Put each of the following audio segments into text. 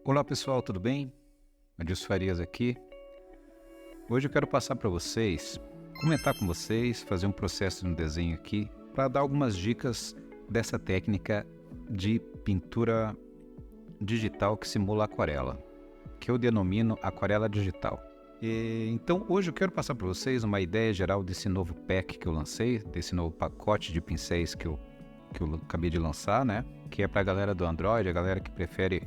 Olá pessoal, tudo bem? Adilson Farias aqui. Hoje eu quero passar para vocês, comentar com vocês, fazer um processo de um desenho aqui para dar algumas dicas dessa técnica de pintura digital que simula aquarela, que eu denomino aquarela digital. Então hoje eu quero passar para vocês uma ideia geral desse novo pack que eu lancei, desse novo pacote de pincéis que eu acabei de lançar, né? Que é para a galera do Android, a galera que prefere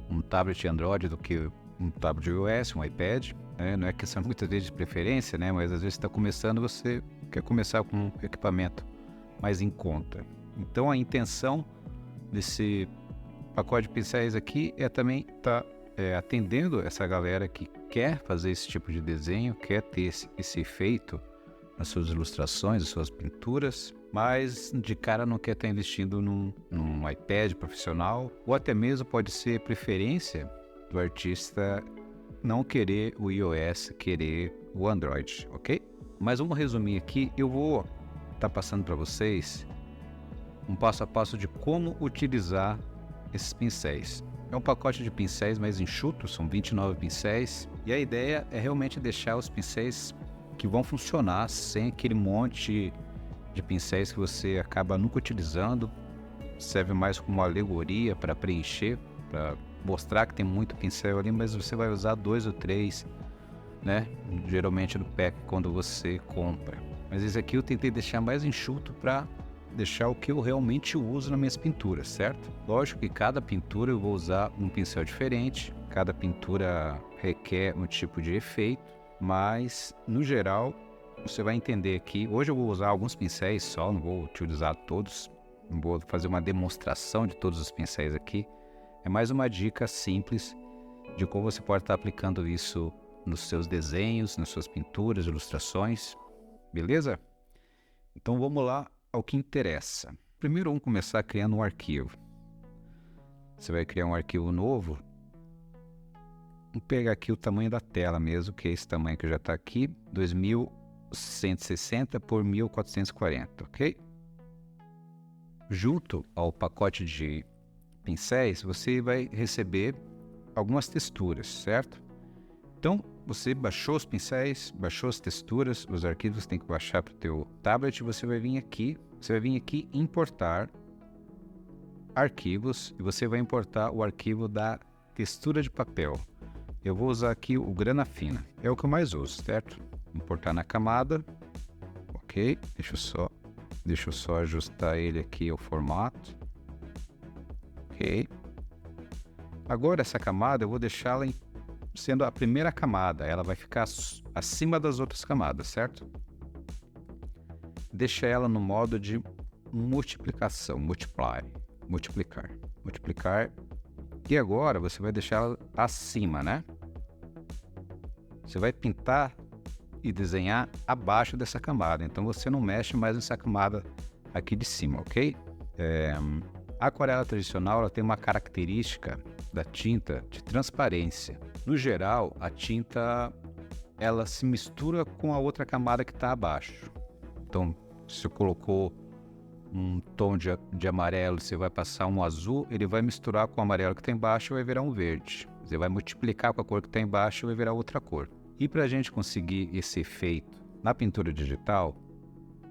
um tablet Android do que um tablet iOS, um iPad, né? Não é questão muitas vezes de preferência, né? Mas às vezes está começando, você quer começar com um equipamento mais em conta. Então a intenção desse pacote de pincéis aqui é também estar atendendo essa galera que quer fazer esse tipo de desenho, quer ter esse efeito nas suas ilustrações, nas suas pinturas, mas de cara não quer estar investindo num iPad profissional, ou até mesmo pode ser preferência do artista não querer o iOS, querer o Android, ok? Mas vamos resumir aqui, eu vou estar passando para vocês um passo a passo de como utilizar esses pincéis. É um pacote de pincéis mais enxuto, são 29 pincéis, e a ideia é realmente deixar os pincéis que vão funcionar sem aquele monte de pincéis que você acaba nunca utilizando. Serve mais como uma alegoria para preencher, para mostrar que tem muito pincel ali, mas você vai usar 2 ou 3, né? Geralmente no pack quando você compra. Mas esse aqui eu tentei deixar mais enxuto para deixar o que eu realmente uso nas minhas pinturas, certo? Lógico que cada pintura eu vou usar um pincel diferente, cada pintura requer um tipo de efeito, mas no geral você vai entender aqui. Hoje eu vou usar alguns pincéis só, não vou utilizar todos, não vou fazer uma demonstração de todos os pincéis aqui. É mais uma dica simples de como você pode estar aplicando isso nos seus desenhos, nas suas pinturas, ilustrações, beleza? Então vamos lá ao que interessa. Primeiro vamos começar criando um arquivo. Você vai criar um arquivo novo. Vou pegar aqui o tamanho da tela mesmo, que é esse tamanho que já está aqui, 2160 por 1440, ok? Junto ao pacote de pincéis, você vai receber algumas texturas, certo? Então, você baixou os pincéis, baixou as texturas, os arquivos você tem que baixar para o teu tablet, você vai vir aqui importar arquivos e você vai importar o arquivo da textura de papel. Eu vou usar aqui o grana fina, é o que eu mais uso, certo? Importar na camada, ok? Deixa eu só ajustar ele aqui ao formato, ok? Agora essa camada eu vou deixá-la sendo a primeira camada, ela vai ficar acima das outras camadas, certo? Deixa ela no modo de multiplicação, multiplicar. E agora você vai deixar ela acima, né? Você vai pintar e desenhar abaixo dessa camada, então você não mexe mais nessa camada aqui de cima, ok? A aquarela tradicional ela tem uma característica da tinta de transparência. No geral, a tinta ela se mistura com a outra camada que está abaixo. Então, se você colocou um tom de amarelo, você vai passar um azul, ele vai misturar com o amarelo que está embaixo e vai virar um verde. Você vai multiplicar com a cor que está embaixo e vai virar outra cor. E para a gente conseguir esse efeito na pintura digital,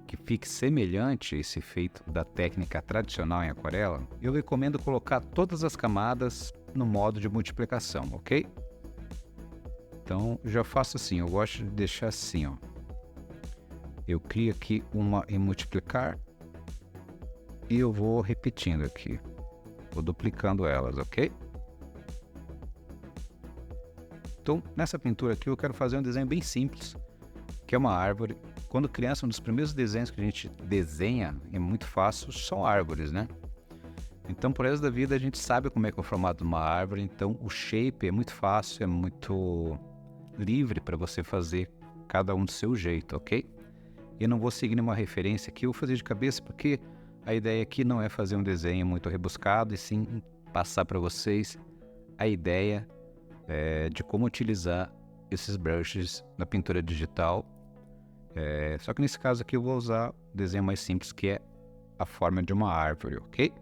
que fique semelhante a esse efeito da técnica tradicional em aquarela, eu recomendo colocar todas as camadas no modo de multiplicação, ok? Então, já faço assim, eu gosto de deixar assim, ó. Eu crio aqui uma em multiplicar e eu vou repetindo aqui, vou duplicando elas, ok? Então, nessa pintura aqui eu quero fazer um desenho bem simples, que é uma árvore. Quando criança, um dos primeiros desenhos que a gente desenha, é muito fácil, são árvores, né? Então, por resto da vida, a gente sabe como é que é o formato de uma árvore, então o shape é muito fácil, é muito livre para você fazer cada um do seu jeito, ok? Eu não vou seguir nenhuma referência aqui, eu vou fazer de cabeça porque a ideia aqui não é fazer um desenho muito rebuscado, e sim passar para vocês a ideia de como utilizar esses brushes na pintura digital. Só que nesse caso aqui eu vou usar o desenho mais simples, que é a forma de uma árvore, ok?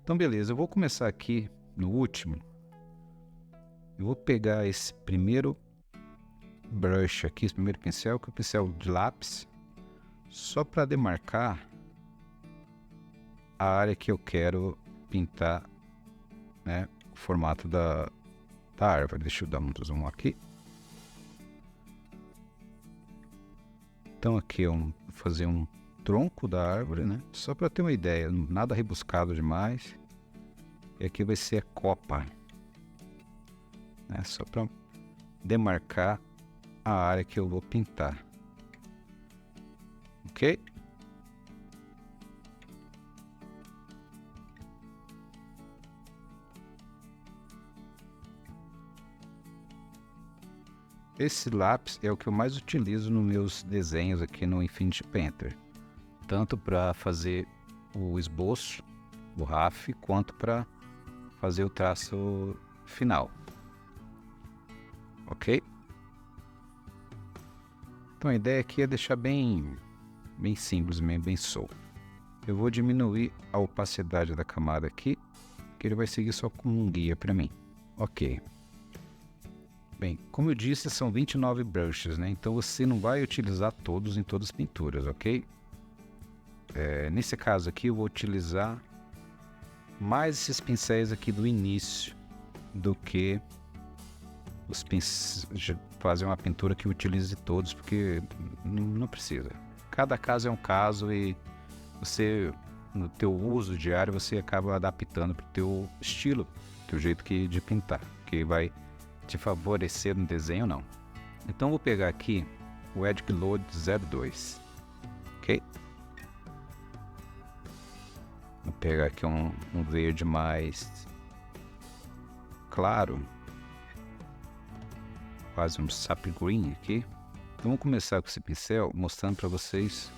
Então beleza, eu vou começar aqui no último, Eu vou pegar esse primeiro brush aqui, esse primeiro pincel, que é o pincel de lápis, só para demarcar a área que eu quero pintar, né, o formato da árvore. Deixa eu dar um zoom aqui. Então aqui eu vou fazer um tronco da árvore, né, só para ter uma ideia, nada rebuscado demais. E aqui vai ser a copa, né, só para demarcar a área que eu vou pintar. Ok? Esse lápis é o que eu mais utilizo nos meus desenhos aqui no Infinity Painter, tanto para fazer o esboço, o RAF, quanto para fazer o traço final. Ok? Então a ideia aqui é deixar bem simples, bem solto. Eu vou diminuir a opacidade da camada aqui, que ele vai seguir só como um guia para mim. Ok. Bem, como eu disse, são 29 brushes, né? Então você não vai utilizar todos em todas as pinturas, ok? Nesse caso aqui eu vou utilizar mais esses pincéis aqui do início do que os pincéis fazer uma pintura que utilize todos, porque não precisa. Cada caso é um caso e você, no teu uso diário, você acaba adaptando para o teu estilo, teu jeito de pintar, que vai te favorecer no desenho ou não. Então vou pegar aqui o Edge Load 02, ok? Vou pegar aqui um verde mais claro, quase um sap green aqui. Então vamos começar com esse pincel mostrando para vocês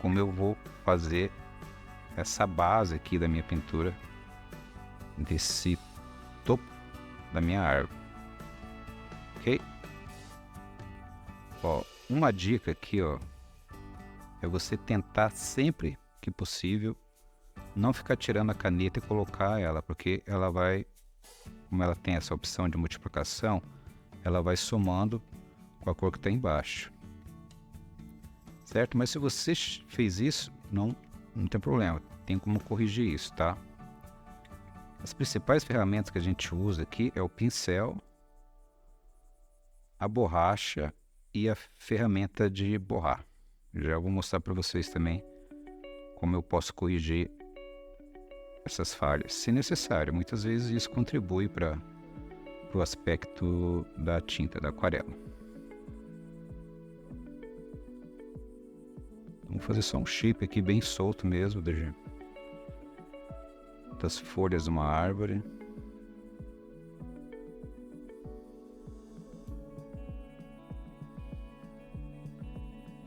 como eu vou fazer essa base aqui da minha pintura, desse topo da minha árvore, ok? Ó, uma dica aqui, ó, é você tentar sempre que possível não ficar tirando a caneta e colocar ela, porque ela vai, como ela tem essa opção de multiplicação, ela vai somando com a cor que está embaixo, certo? Mas se você fez isso, não tem problema, tem como corrigir isso, tá? As principais ferramentas que a gente usa aqui é o pincel, a borracha e a ferramenta de borrar. Já vou mostrar para vocês também como eu posso corrigir essas falhas, se necessário. Muitas vezes isso contribui para o aspecto da tinta, da aquarela. Vamos fazer só um shape aqui bem solto mesmo das folhas de uma árvore.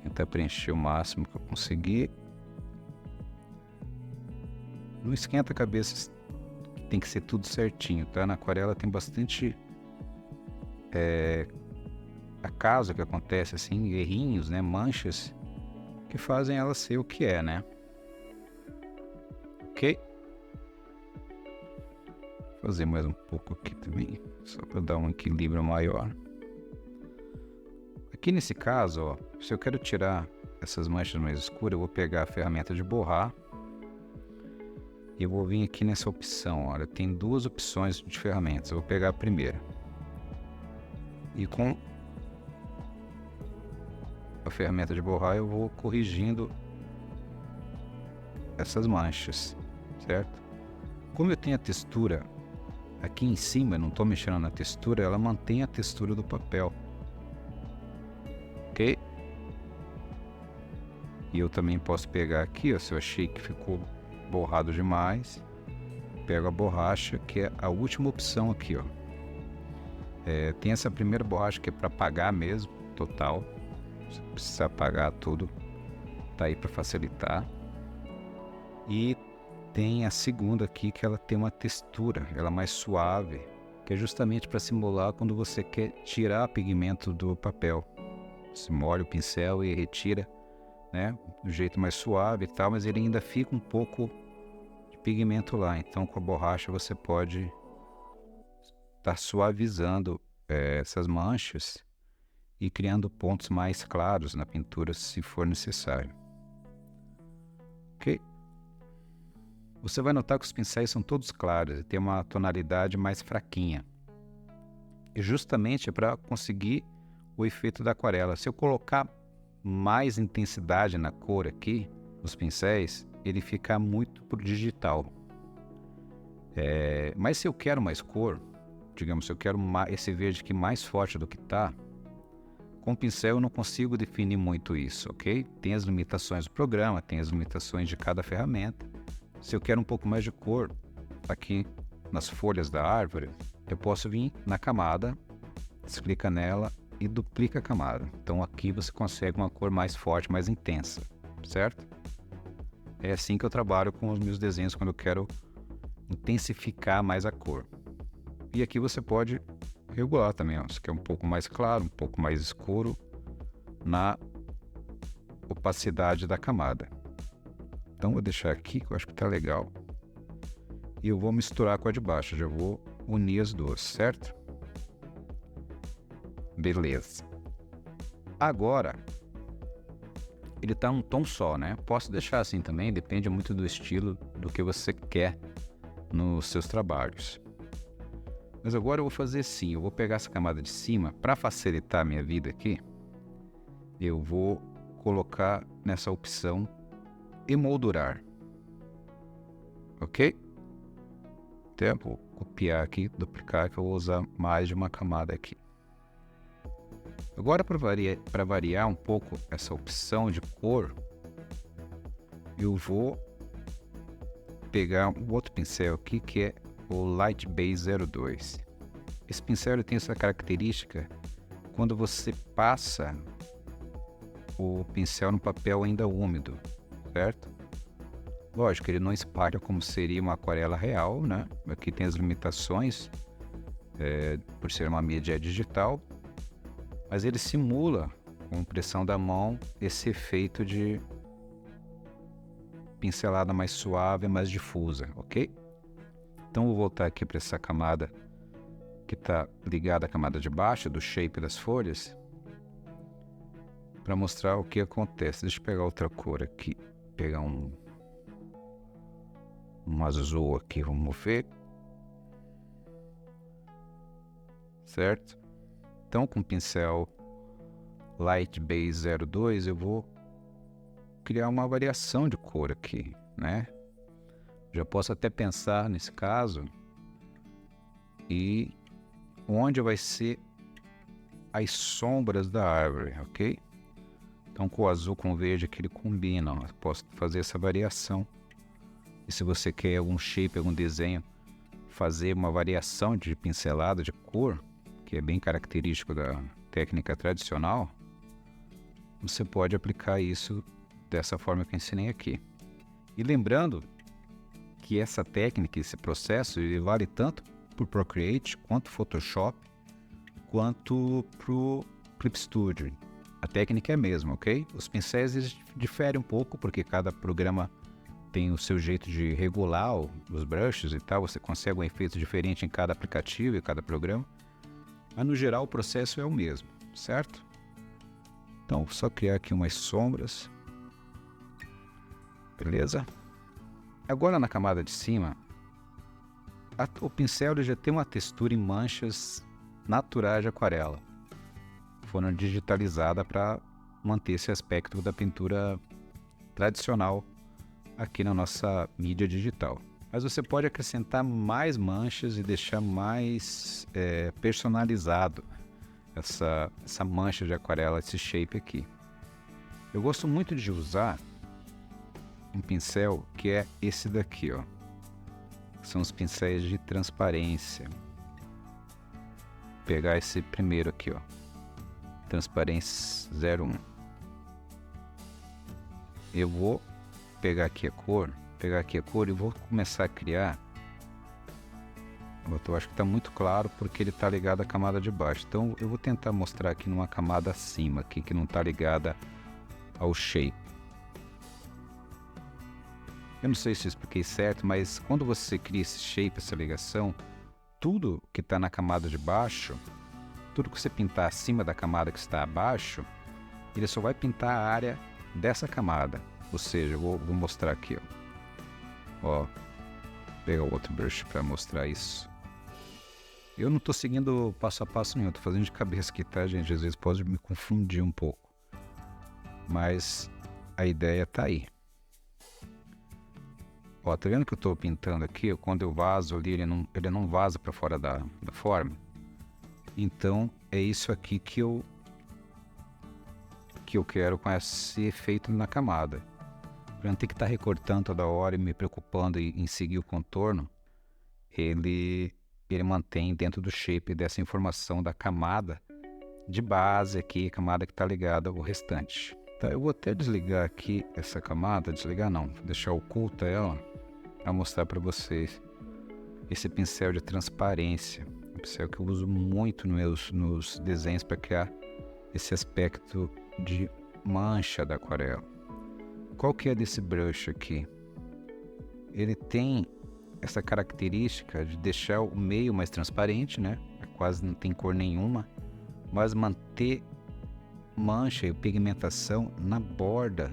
Tentar preencher o máximo que eu conseguir. Não esquenta a cabeça, tem que ser tudo certinho, tá? Na aquarela tem bastante acaso que acontece, assim, errinhos, né? Manchas que fazem ela ser o que é, né? Ok? Vou fazer mais um pouco aqui também, só para dar um equilíbrio maior. Aqui nesse caso, ó, se eu quero tirar essas manchas mais escuras, eu vou pegar a ferramenta de borrar e eu vou vir aqui nessa opção. Olha, tem duas opções de ferramentas. Eu vou pegar a primeira e com a ferramenta de borrar eu vou corrigindo essas manchas, certo? Como eu tenho a textura aqui em cima, eu não estou mexendo na textura, ela mantém a textura do papel, ok? E eu também posso pegar aqui, ó, se eu achei que ficou borrado demais, pego a borracha, que é a última opção aqui, ó. Tem essa primeira borracha que é para apagar mesmo, total. Se precisar apagar tudo, tá aí para facilitar. E tem a segunda aqui, que ela tem uma textura, ela é mais suave, que é justamente para simular quando você quer tirar pigmento do papel. Você molha o pincel e retira, né, do jeito mais suave e tal, mas ele ainda fica um pouco de pigmento lá. Então com a borracha você pode estar suavizando essas manchas e criando pontos mais claros na pintura se for necessário. Ok? Você vai notar que os pincéis são todos claros e tem uma tonalidade mais fraquinha. E justamente é para conseguir o efeito da aquarela. Se eu colocar mais intensidade na cor aqui, nos pincéis, ele fica muito pro digital. Mas se eu quero mais cor, digamos, se eu quero esse verde aqui mais forte do que está, com o pincel eu não consigo definir muito isso, ok? Tem as limitações do programa, tem as limitações de cada ferramenta. Se eu quero um pouco mais de cor aqui nas folhas da árvore, eu posso vir na camada, você clica nela e duplica a camada. Então aqui você consegue uma cor mais forte, mais intensa, certo? É assim que eu trabalho com os meus desenhos quando eu quero intensificar mais a cor. E aqui você pode regular também, ó. Você quer um pouco mais claro, um pouco mais escuro na opacidade da camada. Então vou deixar aqui, que eu acho que tá legal. E eu vou misturar com a de baixo, já vou unir as duas, certo? Beleza. Agora, ele tá um tom só, né? Posso deixar assim também, depende muito do estilo, do que você quer nos seus trabalhos. Mas agora eu vou fazer assim, eu vou pegar essa camada de cima, para facilitar a minha vida aqui, eu vou colocar nessa opção emoldurar. Ok? Então, vou copiar aqui, duplicar, que eu vou usar mais de uma camada aqui. Agora, para variar um pouco essa opção de cor, eu vou pegar um outro pincel aqui, que é o Light Base 02. Esse pincel tem essa característica, quando você passa o pincel no papel ainda úmido, certo? Lógico, ele não espalha como seria uma aquarela real, né? Aqui tem as limitações, por ser uma mídia digital, mas ele simula, com pressão da mão, esse efeito de pincelada mais suave, mais difusa, ok? Então vou voltar aqui para essa camada que está ligada à camada de baixo, do shape das folhas, para mostrar o que acontece. Deixa eu pegar outra cor aqui, pegar um azul aqui, vamos ver. Certo? Então com o pincel Light Base 02 eu vou criar uma variação de cor aqui, né? Já posso até pensar nesse caso e onde vai ser as sombras da árvore, ok? Então com o azul com o verde aqui ele combina, ó. Posso fazer essa variação. E se você quer algum shape, algum desenho, fazer uma variação de pincelada de cor, que é bem característico da técnica tradicional, você pode aplicar isso dessa forma que eu ensinei aqui. E lembrando que essa técnica, esse processo, ele vale tanto para o Procreate, quanto Photoshop, quanto para o Clip Studio. A técnica é a mesma, ok? Os pincéis eles diferem um pouco, porque cada programa tem o seu jeito de regular os brushes e tal, você consegue um efeito diferente em cada aplicativo e cada programa, mas no geral o processo é o mesmo, certo? Então, vou só criar aqui umas sombras, beleza? Agora na camada de cima, o pincel ele já tem uma textura em manchas naturais de aquarela, foram digitalizadas para manter esse aspecto da pintura tradicional aqui na nossa mídia digital. Mas você pode acrescentar mais manchas e deixar mais personalizado essa mancha de aquarela, esse shape aqui. Eu gosto muito de usar um pincel que é esse daqui, ó. São os pincéis de transparência. Vou pegar esse primeiro aqui, ó. Transparência 01. Eu vou pegar aqui a cor e vou começar a criar. Eu acho que está muito claro porque ele está ligado à camada de baixo. Então eu vou tentar mostrar aqui numa camada acima, aqui que não está ligada ao shape. Eu não sei se eu expliquei certo, mas quando você cria esse shape, essa ligação, tudo que está na camada de baixo, tudo que você pintar acima da camada que está abaixo, ele só vai pintar a área dessa camada. Ou seja, eu vou mostrar aqui, ó. Pegar o outro brush para mostrar isso. Eu não estou seguindo passo a passo nenhum, estou fazendo de cabeça aqui, tá, gente? Às vezes pode me confundir um pouco. Mas a ideia tá aí. Ó, tá vendo que eu estou pintando aqui? Quando eu vazo ali, ele não vaza para fora da forma. Então é isso aqui que eu quero com esse efeito na camada. Para não ter que estar recortando toda hora e me preocupando em seguir o contorno, ele mantém dentro do shape dessa informação da camada de base aqui, camada que está ligada ao restante. Tá, eu vou até desligar aqui essa camada, desligar não, deixar oculta ela, para mostrar para vocês esse pincel de transparência, um pincel que eu uso muito nos desenhos para criar esse aspecto de mancha da aquarela. Qual que é desse brush aqui? Ele tem essa característica de deixar o meio mais transparente, né? Quase não tem cor nenhuma, mas manter mancha e pigmentação na borda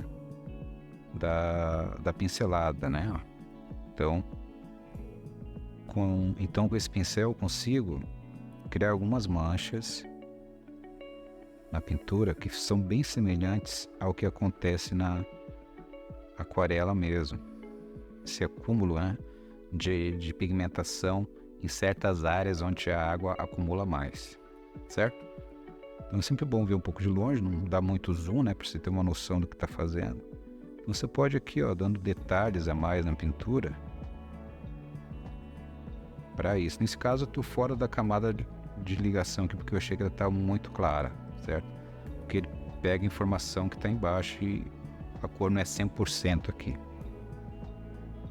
da pincelada, né? Então com esse pincel eu consigo criar algumas manchas na pintura que são bem semelhantes ao que acontece na aquarela mesmo. Esse acúmulo, né, de pigmentação em certas áreas onde a água acumula mais, certo? Então é sempre bom ver um pouco de longe, não dá muito zoom, né, para você ter uma noção do que está fazendo. Então, você pode aqui, ó, dando detalhes a mais na pintura para isso. Nesse caso eu estou fora da camada de ligação aqui porque eu achei que ela está muito clara, certo? Porque ele pega a informação que está embaixo e a cor não é 100% aqui.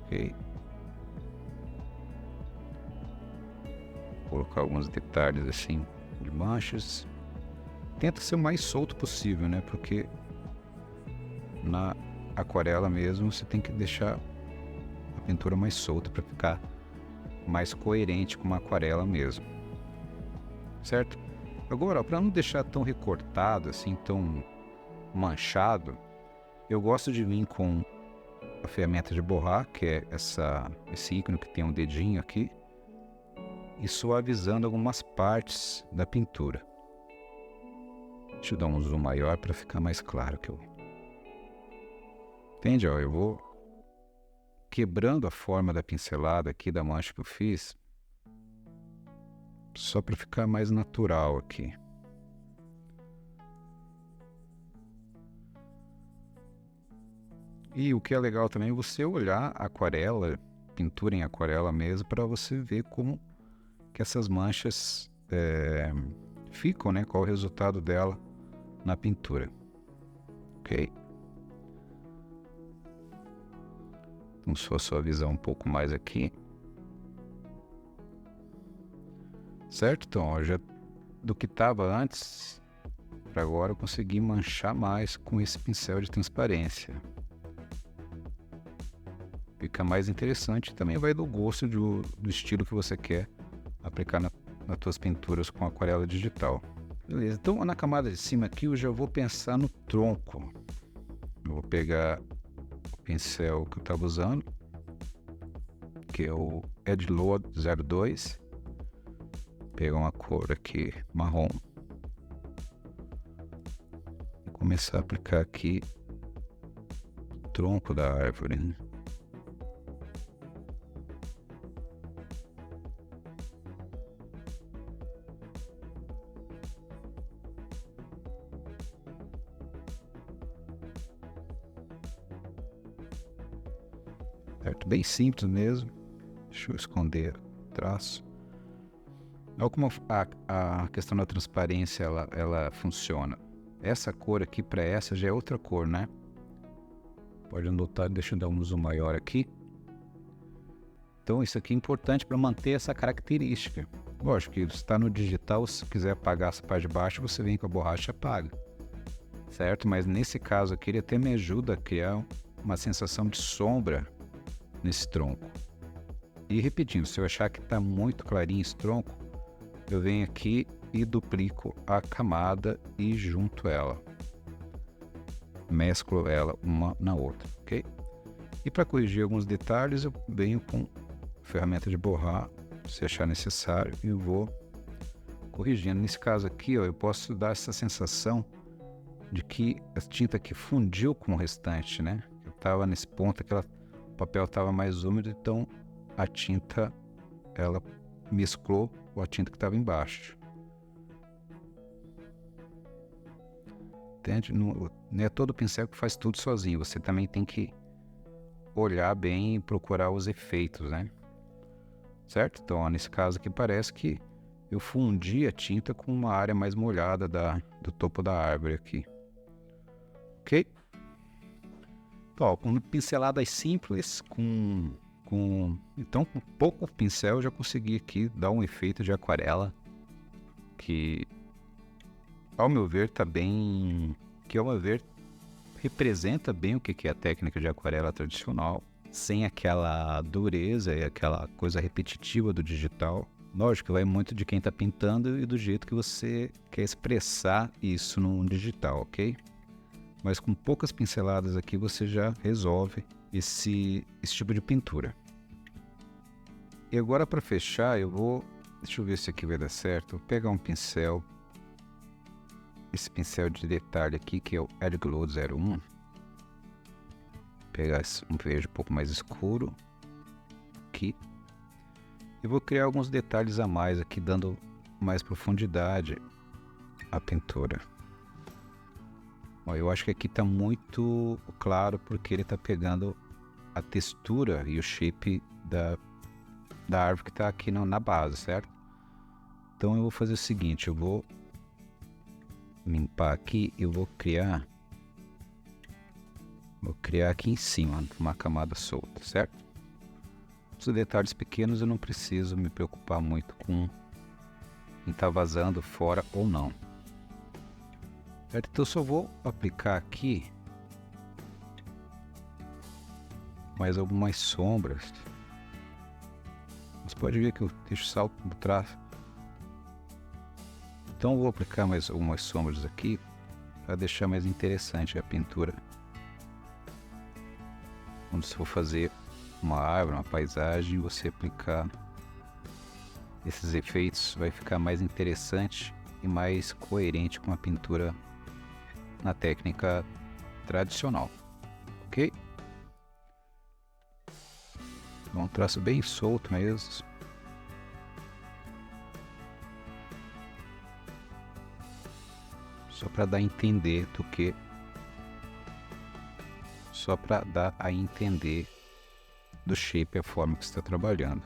Ok? Vou colocar alguns detalhes assim de manchas. Tenta ser o mais solto possível, né? Porque na aquarela mesmo você tem que deixar a pintura mais solta para ficar mais coerente com uma aquarela mesmo, certo? Agora, para não deixar tão recortado assim, tão manchado, eu gosto de vir com a ferramenta de borrar, que é esse ícone que tem um dedinho aqui, e suavizando algumas partes da pintura. Deixa eu dar um zoom maior para ficar mais claro que eu... Entende? Ó, eu vou quebrando a forma da pincelada aqui, da mancha que eu fiz, só para ficar mais natural aqui. E o que é legal também é você olhar a aquarela, pintura em aquarela mesmo, para você ver como que essas manchas ficam, né? Qual o resultado dela na pintura. Ok? Então, só suavizar um pouco mais aqui. Certo? Então, ó, já do que estava antes, para agora eu consegui manchar mais com esse pincel de transparência. Fica mais interessante. Também vai do gosto do estilo que você quer aplicar nas tuas pinturas com aquarela digital. Beleza, então na camada de cima aqui eu já vou pensar no tronco. Eu vou pegar o pincel que eu estava usando, que é o Edgelord 02. Pegar uma cor aqui marrom e começar a aplicar aqui o tronco da árvore, né? Certo? Bem simples mesmo. Deixa eu esconder o traço. Olha como a questão da transparência ela funciona. Essa cor aqui para essa já é outra cor, né? Pode notar, deixa eu dar um zoom maior aqui. Então isso aqui é importante para manter essa característica. Lógico que está no digital, se quiser apagar essa parte de baixo, você vem com a borracha e apaga. Certo? Mas nesse caso aqui ele até me ajuda a criar uma sensação de sombra nesse tronco. E repetindo, se eu achar que está muito clarinho esse tronco, eu venho aqui e duplico a camada e junto ela. Mesclo ela uma na outra, ok? E para corrigir alguns detalhes, eu venho com a ferramenta de borrar, se achar necessário, e vou corrigindo. Nesse caso aqui, ó, eu posso dar essa sensação de que a tinta aqui fundiu com o restante, né? Eu estava nesse ponto que o papel estava mais úmido, então a tinta ela mesclou com a tinta que estava embaixo. Entende? Não é todo pincel que faz tudo sozinho, você também tem que olhar bem e procurar os efeitos, né? Certo? Então, ó, nesse caso aqui parece que eu fundi a tinta com uma área mais molhada do topo da árvore aqui. Ok? Então, ó, com pinceladas simples, então com pouco pincel eu já consegui aqui dar um efeito de aquarela que, ao meu ver, representa bem o que é a técnica de aquarela tradicional, sem aquela dureza e aquela coisa repetitiva do digital. Lógico que vai muito de quem está pintando e do jeito que você quer expressar isso no digital, ok? Mas com poucas pinceladas aqui você já resolve esse tipo de pintura. E agora, para fechar, deixa eu ver se aqui vai dar certo. Vou pegar um pincel, esse pincel de detalhe aqui, que é o Ed Glow 01. Pegar um verde um pouco mais escuro aqui. E vou criar alguns detalhes a mais aqui, dando mais profundidade à pintura. Ó, eu acho que aqui está muito claro porque ele está pegando a textura e o shape da árvore que está aqui na base, certo? Então eu vou fazer o seguinte, eu vou limpar aqui e vou criar aqui em cima uma camada solta, certo? Os detalhes pequenos eu não preciso me preocupar muito com em estar vazando fora ou não. Certo? Então eu só vou aplicar aqui mais algumas sombras. Você pode ver que eu deixo salto no traço. Então eu vou aplicar mais algumas sombras aqui para deixar mais interessante a pintura. Quando você for fazer uma árvore, uma paisagem, você aplicar esses efeitos, vai ficar mais interessante e mais coerente com a pintura na técnica tradicional, ok? Um traço bem solto mesmo. Só para dar a entender só para dar a entender do shape, a forma que você está trabalhando.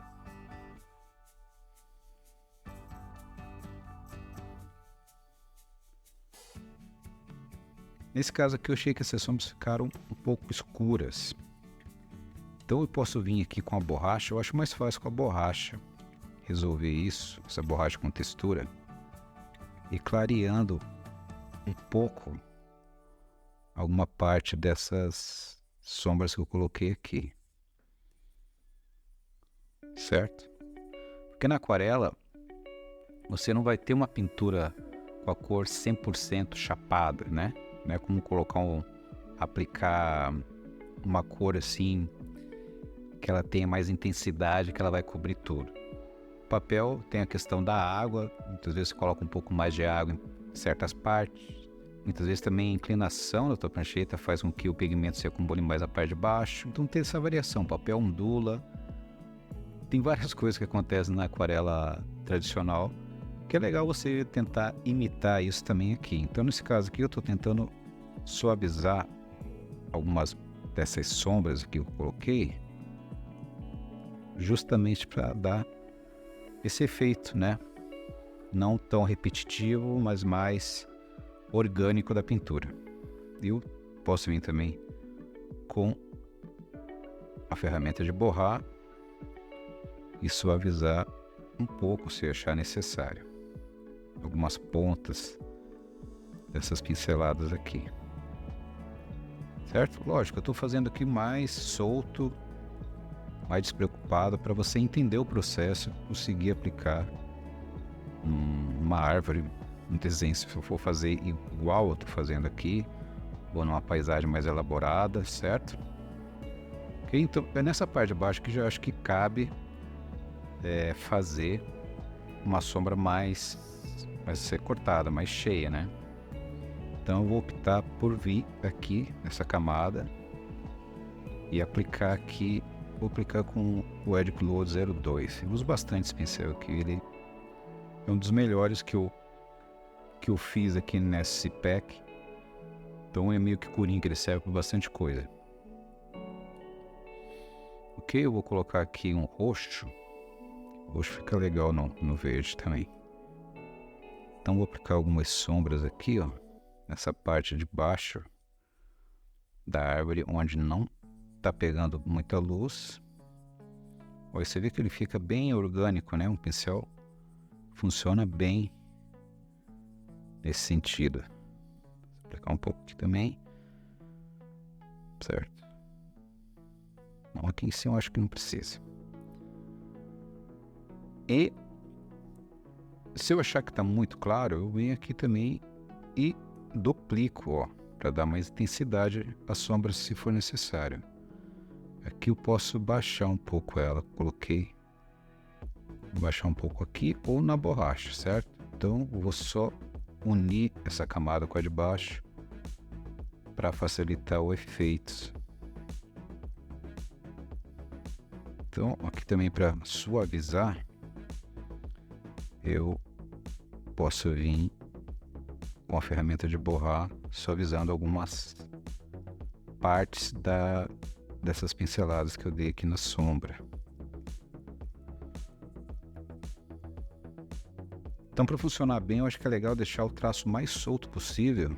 Nesse caso aqui eu achei que essas sombras ficaram um pouco escuras. Então eu posso vir aqui com a borracha, eu acho mais fácil com a borracha resolver isso, essa borracha com textura, e clareando um pouco alguma parte dessas sombras que eu coloquei aqui. Certo? Porque na aquarela você não vai ter uma pintura com a cor 100% chapada, né? Não é como aplicar uma cor assim que ela tenha mais intensidade, que ela vai cobrir tudo. O papel tem a questão da água, muitas vezes você coloca um pouco mais de água em certas partes. Muitas vezes também a inclinação da tua prancheta faz com que o pigmento se acumule mais na parte de baixo. Então tem essa variação, o papel ondula. Tem várias coisas que acontecem na aquarela tradicional, que é legal você tentar imitar isso também aqui. Então nesse caso aqui eu estou tentando suavizar algumas dessas sombras que eu coloquei, justamente para dar esse efeito, né? Não tão repetitivo, mas mais orgânico da pintura. Eu posso vir também com a ferramenta de borrar e suavizar um pouco se achar necessário. Algumas pontas dessas pinceladas aqui. Certo? Lógico, eu estou fazendo aqui mais solto mais despreocupado, para você entender o processo, conseguir aplicar numa árvore, um desenho, se eu for fazer igual eu estou fazendo aqui, ou numa paisagem mais elaborada, certo? Okay? Então, é nessa parte de baixo que já acho que cabe fazer uma sombra mais ser cortada, mais cheia, né? Então eu vou optar por vir aqui nessa camada e aplicar aqui, vou aplicar com o Edge Glow 02. Eu uso bastante esse pincel aqui, ele é um dos melhores que eu fiz aqui nesse pack. Então é meio que coringa, ele serve para bastante coisa. Ok, eu vou colocar aqui um roxo. O roxo fica legal no verde também. Então vou aplicar algumas sombras aqui, ó, nessa parte de baixo da árvore, onde não está pegando muita luz. Ó, você vê que ele fica bem orgânico, né? Um pincel funciona bem nesse sentido. Vou aplicar um pouco aqui também, certo? Não, aqui em cima eu acho que não precisa. E se eu achar que está muito claro, eu venho aqui também e duplico, ó, para dar mais intensidade à sombra se for necessário. Aqui eu posso baixar um pouco ela, coloquei, vou baixar um pouco aqui ou na borracha, certo? Então eu vou só unir essa camada com a de baixo para facilitar o efeito. Então aqui também para suavizar, eu posso vir com a ferramenta de borrar, suavizando algumas partes dessas pinceladas que eu dei aqui na sombra. Então, para funcionar bem, eu acho que é legal deixar o traço mais solto possível,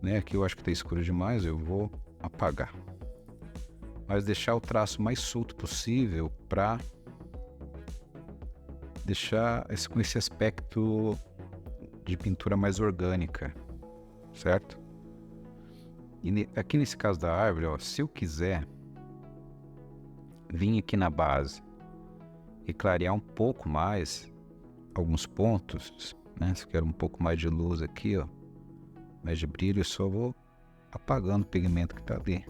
né? Aqui eu acho que está escuro demais, eu vou apagar. Mas deixar o traço mais solto possível para deixar com esse aspecto de pintura mais orgânica, certo? E aqui nesse caso da árvore, ó, se eu quiser vir aqui na base e clarear um pouco mais alguns pontos, né? Se eu quero um pouco mais de luz aqui, ó, mais de brilho, eu só vou apagando o pigmento que está ali.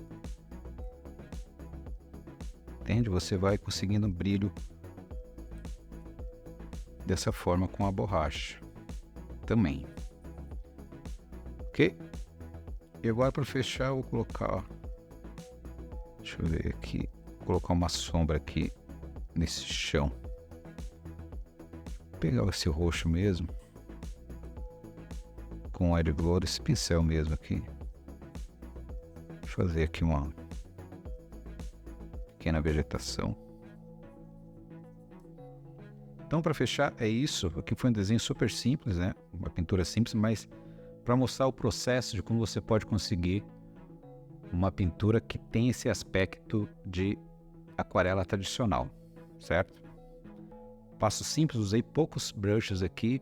Entende? Você vai conseguindo brilho dessa forma com a borracha também. Ok? E agora para fechar eu vou colocar, ó, deixa eu ver aqui, vou colocar uma sombra aqui nesse chão. Vou pegar esse roxo mesmo, com o Edge Glow, esse pincel mesmo aqui. Vou fazer aqui uma pequena vegetação. Então, para fechar, é isso. Aqui foi um desenho super simples, né? Uma pintura simples, mas para mostrar o processo de como você pode conseguir uma pintura que tem esse aspecto de aquarela tradicional, certo? Passo simples, usei poucos brushes aqui,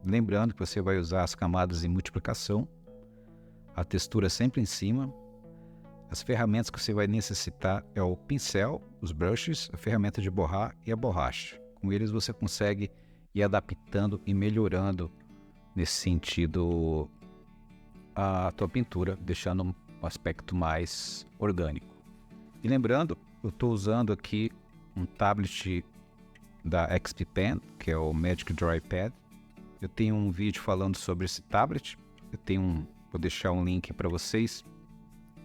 lembrando que você vai usar as camadas em multiplicação, a textura sempre em cima. As ferramentas que você vai necessitar é o pincel, os brushes, a ferramenta de borrar e a borracha. Com eles você consegue ir adaptando e melhorando nesse sentido a tua pintura, deixando um aspecto mais orgânico. E lembrando, eu estou usando aqui um tablet da XP Pen, que é o Magic Dry Pad. Eu tenho um vídeo falando sobre esse tablet. Vou deixar um link para vocês,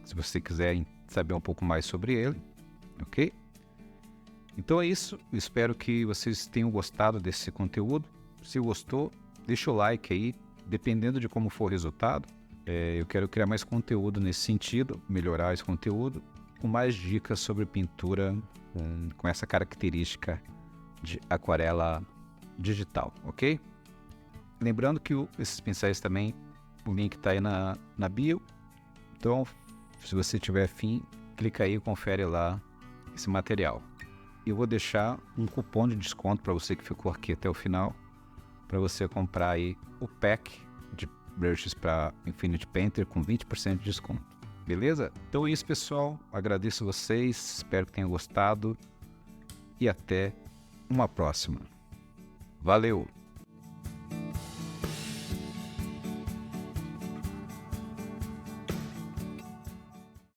se vocês quiserem saber um pouco mais sobre ele, ok? Então é isso, eu espero que vocês tenham gostado desse conteúdo. Se gostou, deixa o like aí, dependendo de como for o resultado. Eu quero criar mais conteúdo nesse sentido, melhorar esse conteúdo, com mais dicas sobre pintura com essa característica de aquarela digital, ok? Lembrando que esses pincéis também, o link está aí na bio. Então, se você tiver afim, clica aí e confere lá esse material. Eu vou deixar um cupom de desconto para você que ficou aqui até o final, para você comprar aí o pack de brushes para Infinity Painter com 20% de desconto. Beleza? Então é isso, pessoal. Agradeço vocês, espero que tenham gostado e até uma próxima. Valeu!